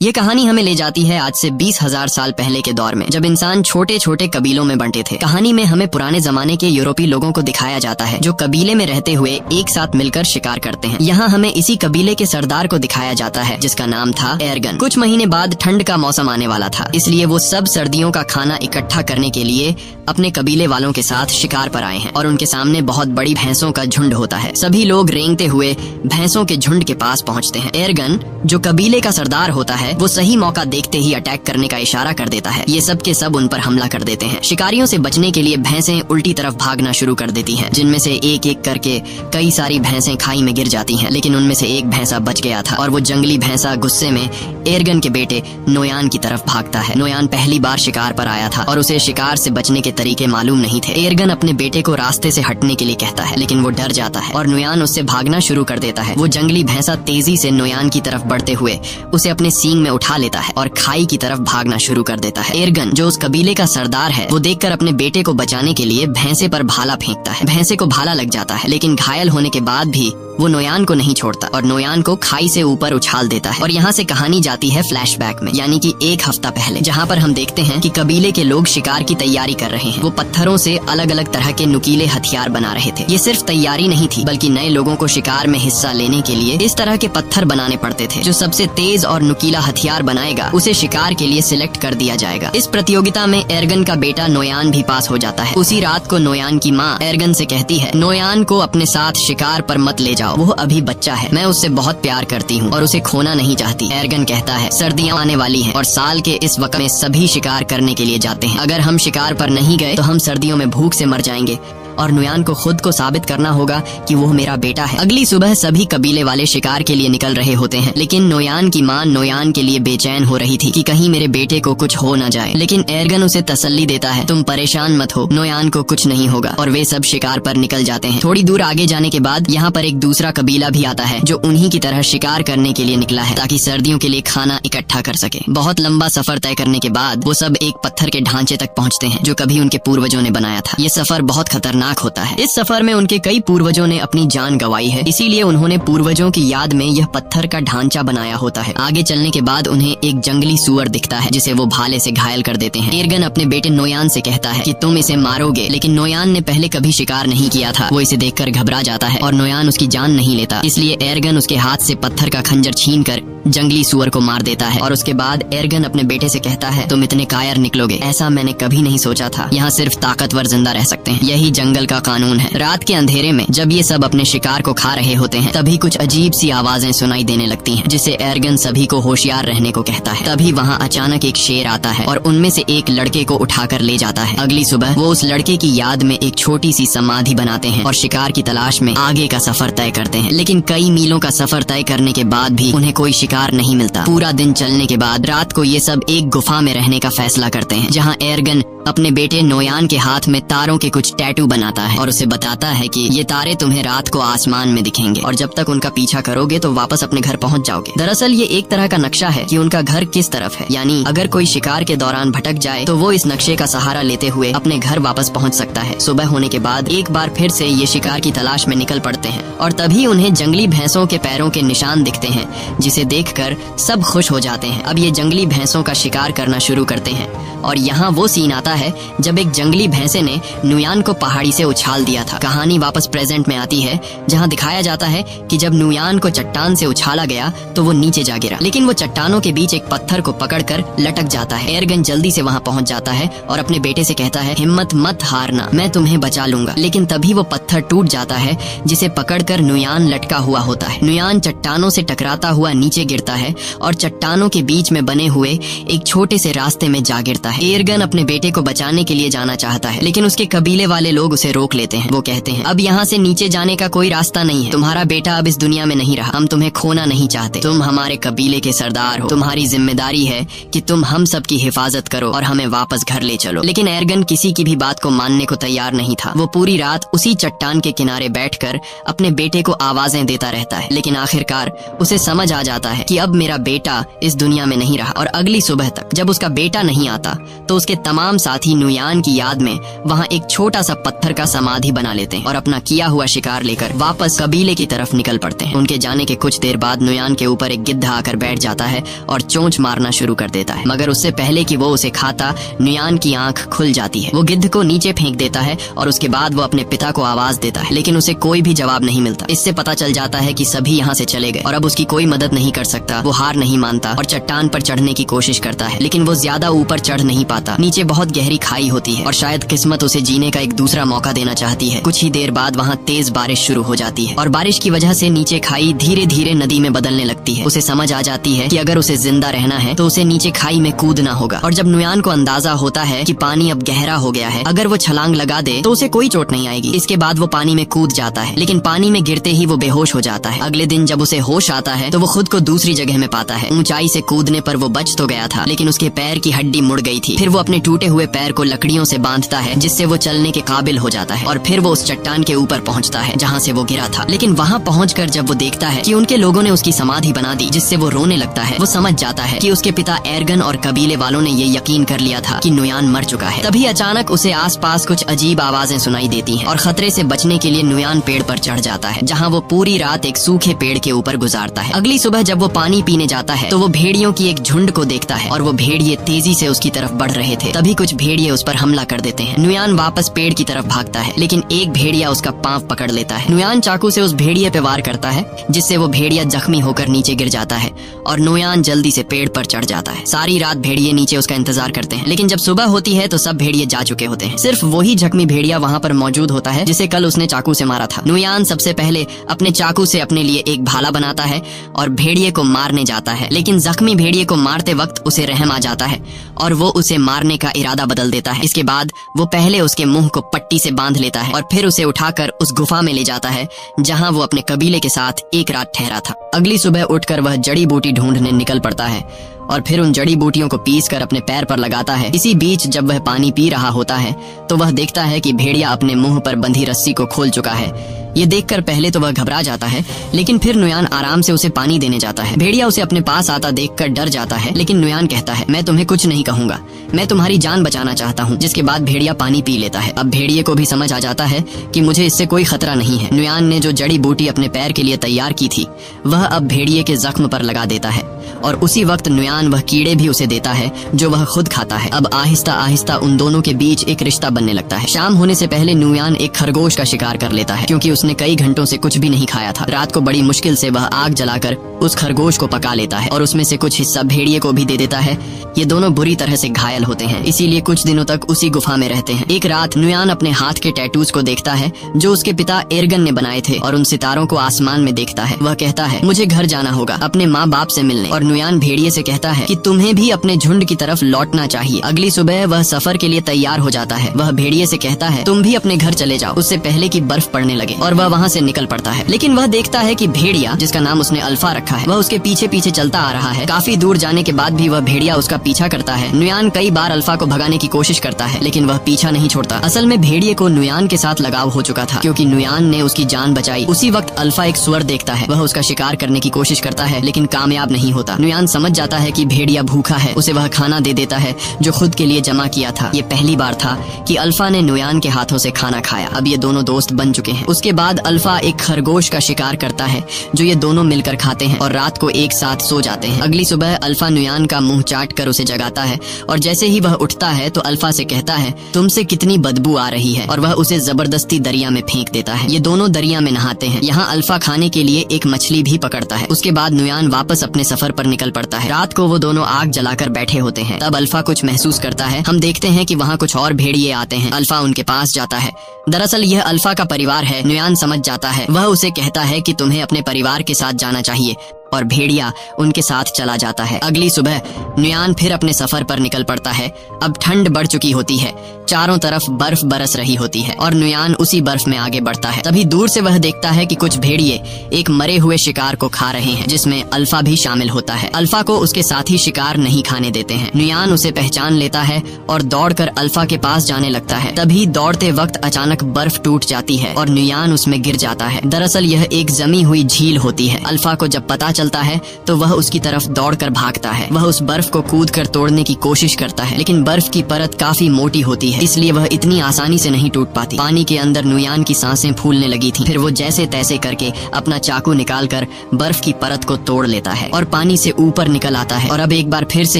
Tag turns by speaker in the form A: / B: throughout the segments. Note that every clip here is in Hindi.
A: ये कहानी हमें ले जाती है आज से 20,000 साल पहले के दौर में, जब इंसान छोटे छोटे कबीलों में बंटे थे। कहानी में हमें पुराने जमाने के यूरोपीय लोगों को दिखाया जाता है जो कबीले में रहते हुए एक साथ मिलकर शिकार करते हैं। यहाँ हमें इसी कबीले के सरदार को दिखाया जाता है जिसका नाम था एर्गन। कुछ महीने बाद ठंड का मौसम आने वाला था, इसलिए वो सब सर्दियों का खाना इकट्ठा करने के लिए अपने कबीले वालों के साथ शिकार पर आए हैं और उनके सामने बहुत बड़ी भैंसों का झुंड होता है। सभी लोग रेंगते हुए भैंसों के झुंड के पास पहुँचते हैं। एर्गन जो कबीले का सरदार होता है वो सही मौका देखते ही अटैक करने का इशारा कर देता है। ये सब के सब उन पर हमला कर देते हैं। शिकारियों से बचने के लिए भैंसें उल्टी तरफ भागना शुरू कर देती हैं, जिनमें से एक एक करके कई सारी भैंसें खाई में गिर जाती हैं, लेकिन उनमें से एक भैंसा बच गया था और वो जंगली भैंसा गुस्से में एर्गन के बेटे नोयान की तरफ भागता है। नोयान पहली बार शिकार पर आया था और उसे शिकार से बचने के तरीके मालूम नहीं थे। एर्गन अपने बेटे को रास्ते से हटने के लिए कहता है, लेकिन वो डर जाता है और नोयान उससे भागना शुरू कर देता है। वो जंगली भैंसा तेजी से नोयान की तरफ बढ़ते हुए उसे अपने सींग में उठा लेता है और खाई की तरफ भागना शुरू कर देता है। एर्गन जो उस कबीले का सरदार है वो देखकर अपने बेटे को बचाने के लिए भैंसे पर भाला फेंकता है। भैंसे को भाला लग जाता है, लेकिन घायल होने के बाद भी वो नोयान को नहीं छोड़ता और नोयान को खाई से ऊपर उछाल देता है। और यहाँ से कहानी जाती है फ्लैशबैक में, यानी कि एक हफ्ता पहले, जहाँ पर हम देखते हैं कि कबीले के लोग शिकार की तैयारी कर रहे हैं। वो पत्थरों से अलग अलग तरह के नुकीले हथियार बना रहे थे। ये सिर्फ तैयारी नहीं थी, बल्कि नए लोगों को शिकार में हिस्सा लेने के लिए इस तरह के पत्थर बनाने पड़ते थे। जो सबसे तेज और नुकीला हथियार बनाएगा उसे शिकार के लिए सिलेक्ट कर दिया जाएगा। इस प्रतियोगिता में एर्गन का बेटा नोयान भी पास हो जाता है। उसी रात को नोयान की माँ एर्गन से कहती है, नोयान को अपने साथ शिकार पर मत ले जाओ, वो अभी बच्चा है, मैं उससे बहुत प्यार करती हूँ और उसे खोना नहीं चाहती। एर्गन कहता है, सर्दियाँ आने वाली हैं और साल के इस वक्त में सभी शिकार करने के लिए जाते हैं। अगर हम शिकार पर नहीं गए तो हम सर्दियों में भूख से मर जाएंगे और नोयान को खुद को साबित करना होगा कि वो मेरा बेटा है। अगली सुबह सभी कबीले वाले शिकार के लिए निकल रहे होते हैं, लेकिन नोयान की माँ नोयान के लिए बेचैन हो रही थी कि कहीं मेरे बेटे को कुछ हो न जाए। लेकिन एर्गन उसे तसल्ली देता है, तुम परेशान मत हो, नोयान को कुछ नहीं होगा। और वे सब शिकार पर निकल जाते हैं। थोड़ी दूर आगे जाने के बाद यहाँ पर एक दूसरा कबीला भी आता है जो उन्हीं की तरह शिकार करने के लिए निकला है ताकि सर्दियों के लिए खाना इकट्ठा कर सके। बहुत लंबा सफर तय करने के बाद वो सब एक पत्थर के ढांचे तक पहुँचते हैं जो कभी उनके पूर्वजों ने बनाया था। ये सफर बहुत खतरनाक होता है। इस सफर में उनके कई पूर्वजों ने अपनी जान गंवाई है, इसीलिए उन्होंने पूर्वजों की याद में यह पत्थर का ढांचा बनाया होता है। आगे चलने के बाद उन्हें एक जंगली सूअर दिखता है जिसे वो भाले से घायल कर देते हैं। एर्गन अपने बेटे नोयान से कहता है कि तुम इसे मारोगे, लेकिन नोयान ने पहले कभी शिकार नहीं किया था। वो इसे देखकर घबरा जाता है और नोयान उसकी जान नहीं लेता, इसलिए एर्गन उसके हाथ से पत्थर का खंजर छीनकर जंगली सूअर को मार देता है। और उसके बाद एर्गन अपने बेटे से कहता है, तुम इतने कायर निकलोगे, ऐसा मैंने कभी नहीं सोचा था। यहाँ सिर्फ ताकतवर जिंदा रह सकते हैं, यही जंगल का कानून है। रात के अंधेरे में जब ये सब अपने शिकार को खा रहे होते हैं, तभी कुछ अजीब सी आवाजें सुनाई देने लगती हैं, जिससे एर्गन सभी को होशियार रहने को कहता है। तभी वहाँ अचानक एक शेर आता है और उनमें से एक लड़के को उठाकर ले जाता है। अगली सुबह वो उस लड़के की याद में एक छोटी सी समाधि बनाते हैं और शिकार की तलाश में आगे का सफर तय करते हैं। लेकिन कई मीलों का सफर तय करने के बाद भी उन्हें कोई शिकार नहीं मिलता। पूरा दिन चलने के बाद रात को ये सब एक गुफा में रहने का फैसला करते हैं, जहाँ एर्गन अपने बेटे नोयान के हाथ में तारों के कुछ टैटू बनाता है और उसे बताता है कि ये तारे तुम्हें रात को आसमान में दिखेंगे और जब तक उनका पीछा करोगे तो वापस अपने घर पहुंच जाओगे। दरअसल ये एक तरह का नक्शा है कि उनका घर किस तरफ है, यानी अगर कोई शिकार के दौरान भटक जाए तो वो इस नक्शे का सहारा लेते हुए अपने घर वापस पहुंच सकता है। सुबह होने के बाद एक बार फिर से ये शिकार की तलाश में निकल पड़ते हैं और तभी उन्हें जंगली भैंसों के पैरों के निशान दिखते हैं, जिसे देखकर सब खुश हो जाते हैं। अब ये जंगली भैंसों का शिकार करना शुरू करते हैं और यहाँ वो सीन आता है जब एक जंगली भैंसे ने नुयान को पहाड़ी से उछाल दिया था। कहानी वापस प्रेजेंट में आती है, जहाँ दिखाया जाता है कि जब नुयान को चट्टान से उछाला गया तो वो नीचे जा गिरा, लेकिन वो चट्टानों के बीच एक पत्थर को पकड़कर लटक जाता है। एर्गन जल्दी से वहाँ पहुँच जाता है और अपने बेटे से कहता है, हिम्मत मत हारना, मैं तुम्हें बचा लूंगा। लेकिन तभी वो पत्थर टूट जाता है जिसे पकड़कर नुयान लटका हुआ होता है। नुयान चट्टानों से टकराता हुआ नीचे गिरता है और चट्टानों के बीच में बने हुए एक छोटे से रास्ते में जा गिरता है। एर्गन अपने बेटे को बचाने के लिए जाना चाहता है, लेकिन उसके कबीले वाले लोग उसे रोक लेते हैं। वो कहते हैं, अब यहाँ से नीचे जाने का कोई रास्ता नहीं है, तुम्हारा बेटा अब इस दुनिया में नहीं रहा, हम तुम्हें खोना नहीं चाहते, तुम हमारे कबीले के सरदार हो, तुम्हारी जिम्मेदारी है कि तुम हम सब की हिफाजत करो और हमें वापस घर ले चलो। लेकिन एर्गन किसी की भी बात को मानने को तैयार नहीं था। वो पूरी रात उसी चट्टान के किनारे बैठकर अपने बेटे को आवाजें देता रहता है, लेकिन आखिरकार उसे समझ आ जाता है कि अब मेरा बेटा इस दुनिया में नहीं रहा। और अगली सुबह तक जब उसका बेटा नहीं आता तो उसके तमाम साथी नुयान की याद में वहाँ एक छोटा सा पत्थर का समाधि बना लेते हैं और अपना किया हुआ शिकार लेकर वापस कबीले की तरफ निकल पड़ते हैं। उनके जाने के कुछ देर बाद नुयान के ऊपर एक गिद्ध आकर बैठ जाता है और चोंच मारना शुरू कर देता है, मगर उससे पहले कि वो उसे खाता नुयान की आंख खुल जाती है। वो गिद्ध को नीचे फेंक देता है और उसके बाद वो अपने पिता को आवाज देता है, लेकिन उसे कोई भी जवाब नहीं मिलता। इससे पता चल जाता है कि सभी यहाँ से चले गए और अब उसकी कोई मदद नहीं कर सकता। वो हार नहीं मानता और चट्टान पर चढ़ने की कोशिश करता है, लेकिन वो ज्यादा ऊपर चढ़ नहीं पाता। नीचे बहुत गहरी खाई होती है और शायद किस्मत उसे जीने का एक दूसरा मौका देना चाहती है। कुछ ही देर बाद वहाँ तेज बारिश शुरू हो जाती है और बारिश की वजह से नीचे खाई धीरे धीरे नदी में बदलने लगती है। उसे समझ आ जाती है कि अगर उसे जिंदा रहना है तो उसे नीचे खाई में कूदना होगा। और जब नुयान को अंदाजा होता है कि पानी अब गहरा हो गया है, अगर वो छलांग लगा दे तो उसे कोई चोट नहीं आएगी। इसके बाद वो पानी में कूद जाता है, लेकिन पानी में गिरते ही वो बेहोश हो जाता है। अगले दिन जब उसे होश आता है तो वो खुद को दूसरी जगह में पाता है। ऊंचाई से कूदने पर वो बच तो गया था, लेकिन उसके पैर की हड्डी मुड़ गई थी। फिर वो अपने टूटे हुए पैर को लकड़ियों से बांधता है, जिससे वो चलने के काबिल हो जाता है और फिर वो उस चट्टान के ऊपर पहुंचता है जहाँ से वो गिरा था। लेकिन वहाँ पहुंचकर जब वो देखता है कि उनके लोगों ने उसकी समाधि बना दी, जिससे वो रोने लगता है, वो समझ जाता है कि उसके पिता एर्गन और कबीले वालों ने ये यकीन कर लिया था कि नुयान मर चुका है। तभी अचानक उसे आसपास कुछ अजीब आवाजें सुनाई देती हैं और खतरे से बचने के लिए नुयान पेड़ पर चढ़ जाता है, जहाँ वो पूरी रात एक सूखे पेड़ के ऊपर गुजारता है। अगली सुबह जब वो पानी पीने जाता है तो वो भेड़ियों की एक झुंड को देखता है और वो भेड़िए तेजी से उसकी तरफ बढ़ रहे थे। तभी कुछ भेड़िए उस पर हमला कर देते हैं। नुयान वापस पेड़ की तरफ भागता है, लेकिन एक भेड़िया उसका पांव पकड़ लेता है। नुयान चाकू से उस भेड़िए पे वार करता है, जिससे वो भेड़िया जख्मी होकर नीचे गिर जाता है और नुयान जल्दी से पेड़ पर चढ़ जाता है। सारी रात भेड़िए नीचे उसका इंतजार करते हैं, लेकिन जब सुबह होती है तो सब भेड़िए जा चुके होते हैं। सिर्फ वही जख्मी भेड़िया वहाँ पर मौजूद होता है जिसे कल उसने चाकू से मारा था। नुयान सबसे पहले अपने चाकू से अपने लिए एक भाला बनाता है और भेड़िए को मारने जाता है, लेकिन जख्मी भेड़िए को मारते वक्त उसे रहम आ जाता है और वो उसे मारने का इरादा बदल देता है। इसके बाद वो पहले उसके मुंह को पट्टी से बांध लेता है और फिर उसे उठाकर उस गुफा में ले जाता है जहाँ वो अपने कबीले के साथ एक रात ठहरा था। अगली सुबह उठकर वह जड़ी बूटी ढूंढने निकल पड़ता है और फिर उन जड़ी बूटियों को पीसकर अपने पैर पर लगाता है। इसी बीच जब वह पानी पी रहा होता है तो वह देखता है कि भेड़िया अपने मुंह पर बंधी रस्सी को खोल चुका है। ये देखकर पहले तो वह घबरा जाता है, लेकिन फिर नुयान आराम से उसे पानी देने जाता है। भेड़िया उसे अपने पास आता देखकर डर जाता है, लेकिन नुयान कहता है, मैं तुम्हें कुछ नहीं कहूंगा, मैं तुम्हारी जान बचाना चाहता हूँ। जिसके बाद भेड़िया पानी पी लेता है। अब भेड़िए को भी समझ आ जाता है कि मुझे इससे कोई खतरा नहीं है। नुयान ने जो जड़ी बूटी अपने पैर के लिए तैयार की थी वह अब भेड़िए के जख्म पर लगा देता है और उसी वक्त नुयान वह कीड़े भी उसे देता है जो वह खुद खाता है। अब आहिस्ता आहिस्ता उन दोनों के बीच एक रिश्ता बनने लगता है। शाम होने से पहले नुयान एक खरगोश का शिकार कर लेता है, क्योंकि उसने कई घंटों से कुछ भी नहीं खाया था। रात को बड़ी मुश्किल से वह आग जलाकर उस खरगोश को पका लेता है और उसमें से कुछ हिस्सा भेड़िए को भी दे देता है। ये दोनों बुरी तरह से घायल होते हैं, इसीलिए कुछ दिनों तक उसी गुफा में रहते हैं। एक रात नुयान अपने हाथ के टैटूज को देखता है जो उसके पिता एर्गन ने बनाए थे और उन सितारों को आसमान में देखता है। वह कहता है, मुझे घर जाना होगा अपने माँ बाप से मिलने। और नुयान भेड़िए से कहता है कि तुम्हें भी अपने झुंड की तरफ लौटना चाहिए। अगली सुबह वह सफर के लिए तैयार हो जाता है। वह भेड़िए से कहता है, तुम भी अपने घर चले जाओ उससे पहले कि बर्फ पड़ने लगे, और वह वहाँ से निकल पड़ता है। लेकिन वह देखता है कि भेड़िया, जिसका नाम उसने अल्फा रखा है, वह उसके पीछे पीछे चलता आ रहा है। काफी दूर जाने के बाद भी वह भेड़िया उसका पीछा करता है। नुयान कई बार अल्फा को भगाने की कोशिश करता है, लेकिन वह पीछा नहीं छोड़ता। असल में भेड़िए को नुयान के साथ लगाव हो चुका था, क्योंकि नुयान ने उसकी जान बचाई। उसी वक्त अल्फा एक सुअर देखता है। वह उसका शिकार करने की कोशिश करता है, लेकिन कामयाब नहीं होता। नुयान समझ जाता है कि भेड़िया भूखा है। उसे वह खाना दे देता है जो खुद के लिए जमा किया था। ये पहली बार था कि अल्फा ने नुयान के हाथों से खाना खाया। अब ये दोनों दोस्त बन चुके हैं। उसके बाद अल्फा एक खरगोश का शिकार करता है जो ये दोनों मिलकर खाते हैं और रात को एक साथ सो जाते हैं। अगली सुबह अल्फा नुयान का मुंह चाट कर उसे जगाता है और जैसे ही वह उठता है तो अल्फा से कहता है, तुमसे कितनी बदबू आ रही है, और वह उसे जबरदस्ती दरिया में फेंक देता है। ये दोनों दरिया में नहाते हैं। यहाँ अल्फा खाने के लिए एक मछली भी पकड़ता है। उसके बाद नुयान वापस अपने सफर पर निकल पड़ता है। रात को वो दोनों आग जलाकर बैठे होते हैं। तब अल्फा कुछ महसूस करता है। हम देखते हैं कि वहाँ कुछ और भेड़िए आते हैं। अल्फा उनके पास जाता है। दरअसल यह अल्फा का परिवार है। नुयान समझ जाता है। वह उसे कहता है कि तुम्हें अपने परिवार के साथ जाना चाहिए, और भेड़िया उनके साथ चला जाता है। अगली सुबह नुयान फिर अपने सफर पर निकल पड़ता है। अब ठंड बढ़ चुकी होती है, चारों तरफ बर्फ बरस रही होती है और नुयान उसी बर्फ में आगे बढ़ता है। तभी दूर से वह देखता है कि कुछ भेड़िए एक मरे हुए शिकार को खा रहे हैं, जिसमें अल्फा भी शामिल होता है। अल्फा को उसके साथी शिकार नहीं खाने देते हैं। नुयान उसे पहचान लेता है और दौड़कर अल्फा के पास जाने लगता है। तभी दौड़ते वक्त अचानक बर्फ टूट जाती है और नुयान उसमें गिर जाता है। दरअसल यह एक जमी हुई झील होती है। अल्फा को जब पता चलता है तो वह उसकी तरफ दौड़कर भागता है। वह उस बर्फ को कूदकर तोड़ने की कोशिश करता है, लेकिन बर्फ की परत काफी मोटी होती है, इसलिए वह इतनी आसानी से नहीं टूट पाती। पानी के अंदर नुयान की सांसें फूलने लगी थीं। फिर वो जैसे तैसे करके अपना चाकू निकालकर बर्फ की परत को तोड़ लेता है और पानी से ऊपर निकल आता है। और अब एक बार फिर से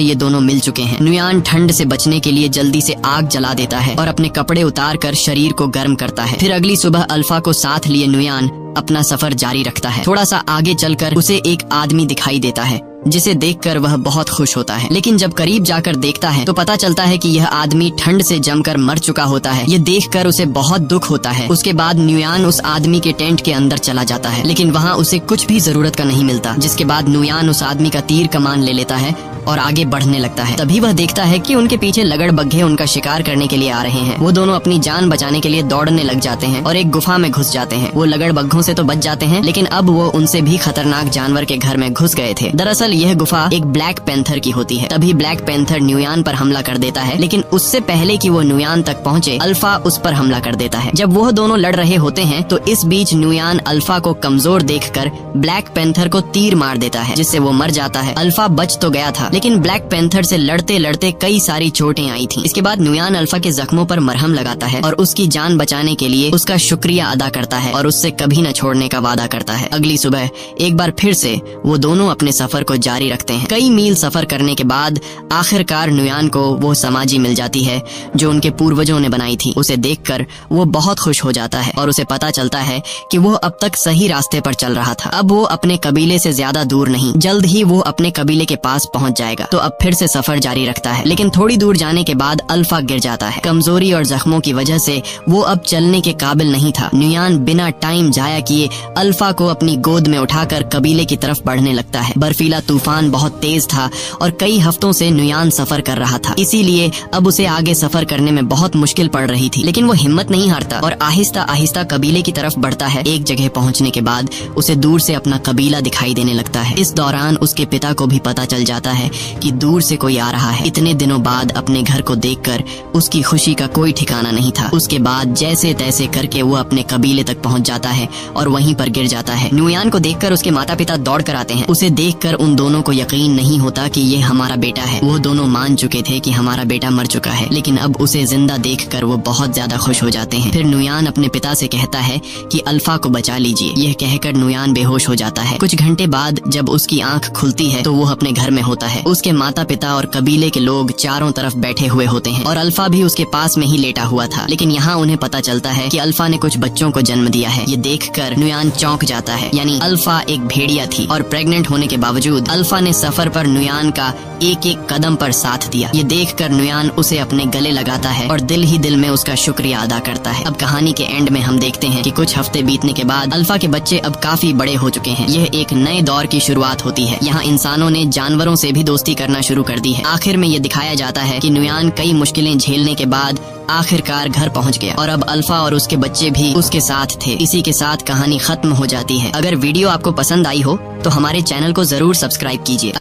A: ये दोनों मिल चुके हैं। नुयान ठंड से बचने के लिए जल्दी से आग जला देता है और अपने कपड़े उतार कर शरीर को गर्म करता है। फिर अगली सुबह अल्फा को साथ लिए नुयान अपना सफर जारी रखता है। थोड़ा सा आगे चलकर उसे एक आदमी दिखाई देता है, जिसे देखकर वह बहुत खुश होता है। लेकिन जब करीब जाकर देखता है तो पता चलता है कि यह आदमी ठंड से जमकर मर चुका होता है। ये देखकर उसे बहुत दुख होता है। उसके बाद नुयान उस आदमी के टेंट के अंदर चला जाता है, लेकिन वहाँ उसे कुछ भी जरूरत का नहीं मिलता। जिसके बाद नुयान उस आदमी का तीर कमान ले लेता है और आगे बढ़ने लगता है। तभी वह देखता है कि उनके पीछे लगड़बग्घे उनका शिकार करने के लिए आ रहे हैं। वो दोनों अपनी जान बचाने के लिए दौड़ने लग जाते हैं और एक गुफा में घुस जाते हैं। वो लगड़बग्घों से तो बच जाते हैं, लेकिन अब वो उनसे भी खतरनाक जानवर के घर में घुस गए थे। दरअसल यह गुफा एक ब्लैक पैंथर की होती है। तभी ब्लैक पैंथर नुयान पर हमला कर देता है, लेकिन उससे पहले कि वो नुयान तक पहुँचे अल्फा उस पर हमला कर देता है। जब वो दोनों लड़ रहे होते हैं तो इस बीच नुयान अल्फा को कमजोर देखकर ब्लैक पैंथर को तीर मार देता है, जिससे वो मर जाता है। अल्फा बच तो गया था, लेकिन ब्लैक पैंथर से लड़ते लड़ते कई सारी चोटें आई थीं। इसके बाद नुयान अल्फा के जख्मों पर मरहम लगाता है और उसकी जान बचाने के लिए उसका शुक्रिया अदा करता है और उससे कभी न छोड़ने का वादा करता है। अगली सुबह एक बार फिर से वो दोनों अपने सफर को जारी रखते हैं। कई मील सफर करने के बाद आखिरकार नुयान को वो समाजी मिल जाती है जो उनके पूर्वजों ने बनाई थी। उसे देखकर वो बहुत खुश हो जाता है और उसे पता चलता है कि वो अब तक सही रास्ते पर चल रहा था। अब वो अपने कबीले से ज्यादा दूर नहीं, जल्द ही वो अपने कबीले के पास पहुंच जाएगा। तो अब फिर से सफर जारी रखता है, लेकिन थोड़ी दूर जाने के बाद अल्फा गिर जाता है। कमजोरी और जख्मों की वजह से वो अब चलने के काबिल नहीं था। नुयान बिना टाइम जाया किए अल्फा को अपनी गोद में उठाकर कबीले की तरफ बढ़ने लगता है। बर्फीला तूफान बहुत तेज था और कई हफ्तों से नुयान सफर कर रहा था, इसीलिए अब उसे आगे सफर करने में बहुत मुश्किल पड़ रही थी। लेकिन वो हिम्मत नहीं हारता और आहिस्ता आहिस्ता कबीले की तरफ बढ़ता है। एक जगह पहुंचने के बाद उसे दूर से अपना कबीला दिखाई देने लगता है। इस दौरान उसके पिता को भी पता चल जाता है कि दूर से कोई आ रहा है। इतने दिनों बाद अपने घर को देखकर उसकी खुशी का कोई ठिकाना नहीं था। उसके बाद जैसे तैसे करके वो अपने कबीले तक पहुंच जाता है और वहीं पर गिर जाता है। नुयान को देखकर उसके माता पिता दौड़ कर आते हैं। उसे देखकर उन दोनों को यकीन नहीं होता कि ये हमारा बेटा है। वो दोनों मान चुके थे कि हमारा बेटा मर चुका है, लेकिन अब उसे जिंदा देखकर वो बहुत ज्यादा खुश हो जाते हैं। फिर नुयान अपने पिता से कहता है कि अल्फा को बचा लीजिए। यह कहकर नुयान बेहोश हो जाता है। कुछ घंटे बाद जब उसकी आंख खुलती है तो वो अपने घर में होता है। उसके माता पिता और कबीले के लोग चारों तरफ बैठे हुए होते हैं और अल्फा भी उसके पास में ही लेटा हुआ था। लेकिन यहाँ उन्हें पता चलता है कि अल्फा ने कुछ बच्चों को जन्म दिया है। ये देखकर नुयान चौंक जाता है। यानी अल्फा एक भेड़िया थी और प्रेग्नेंट होने के बावजूद अल्फा ने सफर पर नुयान का एक एक कदम पर साथ दिया। ये देखकर नुयान उसे अपने गले लगाता है और दिल ही दिल में उसका शुक्रिया अदा करता है। अब कहानी के एंड में हम देखते हैं कि कुछ हफ्ते बीतने के बाद अल्फा के बच्चे अब काफी बड़े हो चुके हैं। यह एक नए दौर की शुरुआत होती है। यहाँ इंसानों ने जानवरों से भी दोस्ती करना शुरू कर दी है। आखिर में ये दिखाया जाता है कि नुयान कई मुश्किलें झेलने के बाद आखिरकार घर पहुंच गया और अब अल्फा और उसके बच्चे भी उसके साथ थे। इसी के साथ कहानी खत्म हो जाती है। अगर वीडियो आपको पसंद आई हो तो हमारे चैनल को जरूर सब्सक्राइब कीजिए।